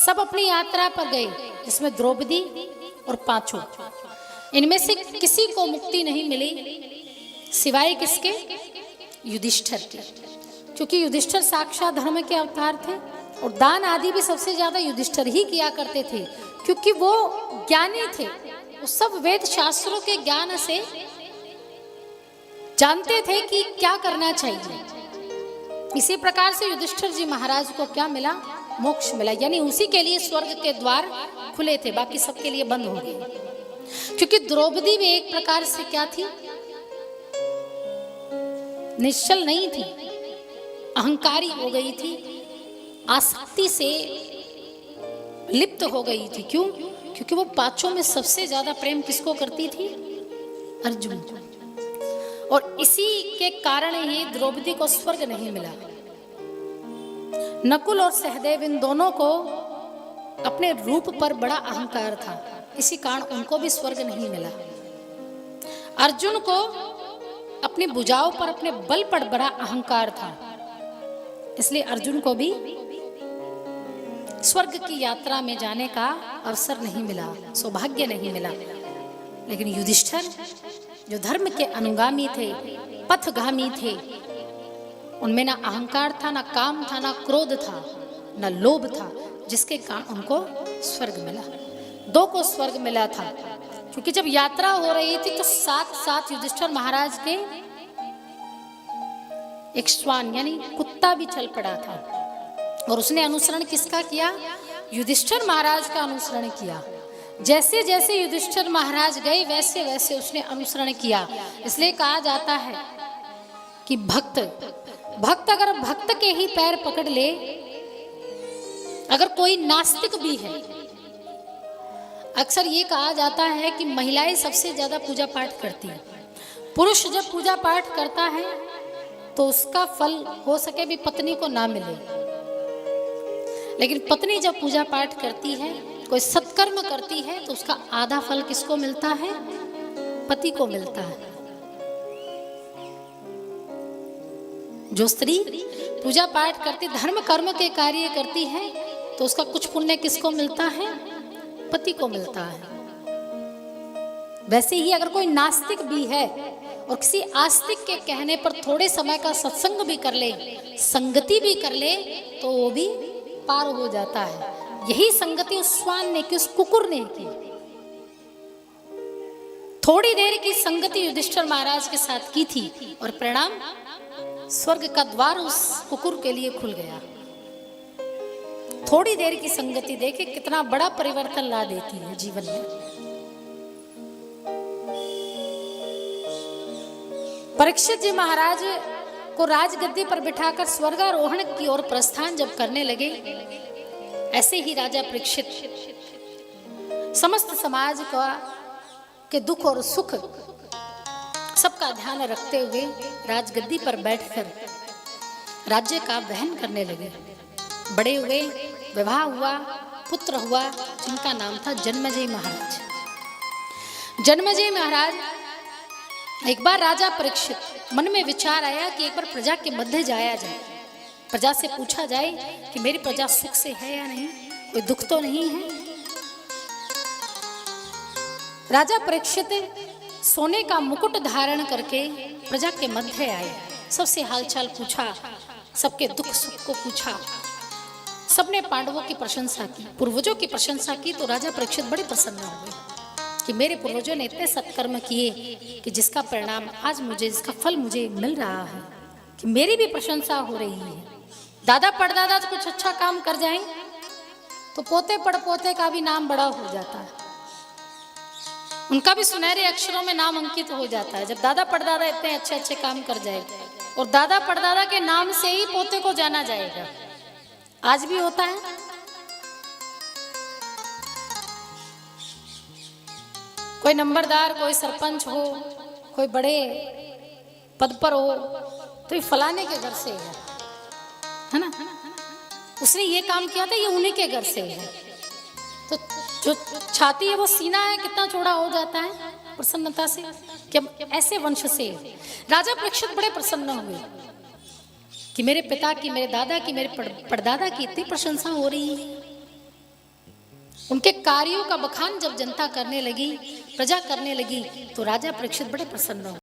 सब अपनी यात्रा पर गए, जिसमें द्रौपदी और पांचों, इनमें से किसी को मुक्ति नहीं मिली सिवाय किसके? युधिष्ठिर के। क्योंकि युधिष्ठिर साक्षात धर्म के अवतार थे और दान आदि भी सबसे ज्यादा युधिष्ठिर ही किया करते थे, क्योंकि वो ज्ञानी थे। वो सब वेद शास्त्रों के ज्ञान से जानते थे कि क्या करना चाहिए। इसी प्रकार से युधिष्ठिर जी महाराज को क्या मिला? मोक्ष मिला। यानी उसी के लिए स्वर्ग के द्वार खुले थे, बाकी सबके लिए बंद हो गए। क्योंकि द्रौपदी भी एक प्रकार से क्या थी? निश्चल नहीं थी, अहंकारी हो गई थी, आसक्ति से लिप्त हो गई थी। क्यों? क्योंकि वो पांचों में सबसे ज्यादा प्रेम किसको करती थी? अर्जुन। और इसी के कारण ही द्रौपदी को स्वर्ग नहीं मिला। नकुल और सहदेव इन दोनों को अपने रूप पर बड़ा अहंकार था, इसी कारण उनको भी स्वर्ग नहीं मिला। अर्जुन को अपनी भुजाओं पर, अपने बल पर बड़ा अहंकार था, इसलिए अर्जुन को भी स्वर्ग की यात्रा में जाने का अवसर नहीं मिला, सौभाग्य नहीं मिला। लेकिन युधिष्ठिर जो धर्म के अनुगामी थे, पथगामी थे, उनमें ना अहंकार था, ना काम था, ना क्रोध था, ना लोभ था, जिसके कारण उनको स्वर्ग मिला। दो को स्वर्ग मिला था, क्योंकि जब यात्रा हो रही थी तो साथ साथ युधिष्ठिर महाराज के एक श्वान यानी कुत्ता भी चल पड़ा था, और उसने अनुसरण किसका किया? युधिष्ठिर महाराज का अनुसरण किया। जैसे जैसे युधिष्ठिर महाराज गए वैसे वैसे उसने अनुसरण किया। इसलिए कहा जाता है कि भक्त अगर भक्त के ही पैर पकड़ ले, अगर कोई नास्तिक भी है, अक्सर ये कहा जाता है कि महिलाएं सबसे ज्यादा पूजा पाठ करती हैं। पुरुष जब पूजा पाठ करता है तो उसका फल हो सके भी पत्नी को ना मिले, लेकिन पत्नी जब पूजा पाठ करती है, कोई सत्कर्म करती है, तो उसका आधा फल किसको मिलता है? पति को मिलता है। जो स्त्री पूजा पाठ करती, धर्म कर्म के कार्य करती है, तो उसका कुछ पुण्य किसको मिलता है? पति को मिलता है। वैसे ही अगर कोई नास्तिक भी है और किसी आस्तिक के कहने पर थोड़े समय का सत्संग भी कर ले, संगति भी कर ले, तो वो भी पार हो जाता है। यही संगति उस श्वान ने की, उस कुकुर ने की। थोड़ी देर की संगति युधिष्ठिर महाराज के साथ की थी और परिणाम स्वर्ग का द्वार उस कुकुर के लिए खुल गया। थोड़ी देर की संगति देखे कितना बड़ा परिवर्तन ला देती है जीवन में। परीक्षित जी महाराज को राजगद्दी पर बिठाकर स्वर्गारोहण की ओर प्रस्थान जब करने लगे, ऐसे ही राजा परीक्षित समस्त समाज का के दुख और सुख सबका ध्यान रखते हुए राजगद्दी पर बैठकर राज्य का वहन करने लगे। बड़े हुए, विवाह हुआ, पुत्र हुआ, जिनका नाम था जन्मेजय महाराज। जन्मेजय महाराज, एक बार राजा परीक्षित मन में विचार आया कि एक बार प्रजा के मध्य जाया जाए, प्रजा से पूछा जाए कि मेरी प्रजा सुख से है या नहीं, कोई दुख तो नहीं है। राजा परीक्षित सोने का मुकुट धारण करके प्रजा के मध्य आए, सबसे हालचाल पूछा, सबके दुख सुख को पूछा। सबने पांडवों की प्रशंसा की, पूर्वजों की प्रशंसा की, तो राजा परीक्षित बड़े प्रसन्न हुए कि मेरे पूर्वजों ने इतने सत्कर्म किए कि जिसका परिणाम आज मुझे, जिसका फल मुझे मिल रहा है, कि मेरी भी प्रशंसा हो रही है। दादा परदादा तो कुछ अच्छा काम कर जाएं तो पोते पड़पोते का भी नाम बड़ा हो जाता है, उनका भी सुनहरे अक्षरों में नाम अंकित हो जाता है। जब दादा परदादा इतने अच्छे अच्छे काम कर जाए, और दादा परदादा के नाम से ही पोते को जाना जाएगा। आज भी होता है। कोई नंबरदार, कोई सरपंच हो, कोई बड़े पद पर हो, तो ये फलाने के घर से है ना, उसने ये काम किया था, ये उन्हीं के घर से है। तो जो छाती है वो सीना है कितना चौड़ा हो जाता है प्रसन्नता से कि हम ऐसे वंश से। राजा परीक्षित बड़े प्रसन्न हुए कि मेरे पिता की, मेरे दादा की, मेरे परदादा की इतनी प्रशंसा हो रही है। उनके कार्यों का बखान जब जनता करने लगी, प्रजा करने लगी, तो राजा परीक्षित बड़े प्रसन्न हुए।